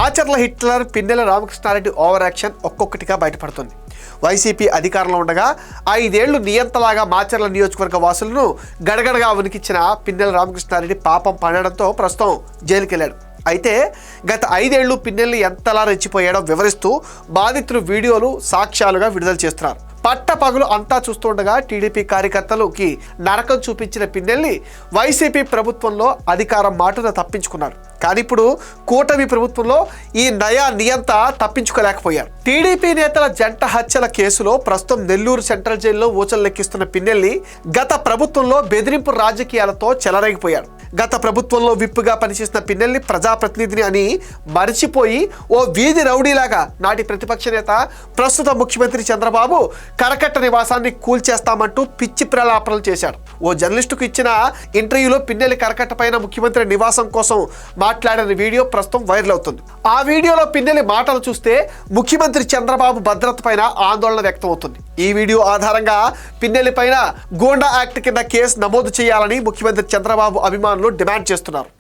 Macherla Hitler Pinnelli Ramakrishna Reddy over action ఒక్కొక్కటిగా బయటపడుతుంది. YCP అధికారంలో ఉండగా 5 ఏళ్లు నియంతలాగా మాచర్ల నియోజకవర్గ వాసులను గడగడగా ఉనికిచ్చిన పిన్నెల రామకృష్ణారెడ్డి పాపం పడడంతో ప్రస్తుతం జైలుకెళ్లాడు. అయితే గత 5 ఏళ్లు పిన్నెల్ని ఎంతలా రెచ్చిపోయాడో వివరిస్తూ బాధితులు వీడియోలు సాక్ష్యాలుగా విడుదల చేస్తున్నారు. పట్టపగలు అంతా చూస్తుండగా టీడీపీ కార్యకర్తలకి నరకం చూపించిన పిన్నెల్ని వైసీపీ ప్రభుత్వంలో అధికారం మాటున తప్పించుకున్నారు. కానీ ఇప్పుడు కూటమి ప్రభుత్వంలో ఈ నియంత తప్పించుకోలేకపోయారు. టీడీపీ నేతల జంట హత్యల కేసులో ప్రస్తుతం నెల్లూరు సెంట్రల్ జైల్లో ఊచలు లెక్కిస్తున్న పిన్నెల్ని గత ప్రభుత్వంలో బెదిరింపు రాజకీయాలతో చెలరేగిపోయాడు. గత ప్రభుత్వంలో విప్పుగా పనిచేసిన పిన్నెల్ని ప్రజాప్రతినిధిని అని మరిచిపోయి ఓ వీధి రౌడీలాగా నాటి ప్రతిపక్ష నేత ప్రస్తుత ముఖ్యమంత్రి చంద్రబాబు కరకట్ట నివాసాన్ని కూల్చేస్తామంటూ పిచ్చి ప్రలాపనలు చేశాడు. ఓ జర్నలిస్టుకు ఇచ్చిన ఇంటర్వ్యూలో పిన్నెల్లి కరకట్ట పైన ముఖ్యమంత్రి నివాసం కోసం మాట్లాడిన వీడియో ప్రస్తుతం వైరల్ అవుతుంది. ఆ వీడియోలో పిన్నెల్లి మాటలు చూస్తే ముఖ్యమంత్రి చంద్రబాబు భద్రత పైన ఆందోళన వ్యక్తం అవుతుంది. ఈ వీడియో ఆధారంగా పిన్నెల్లి పైన గూండా యాక్ట్ కింద కేసు నమోదు చేయాలని ముఖ్యమంత్రి చంద్రబాబు అభిమానులు డిమాండ్ చేస్తున్నారు.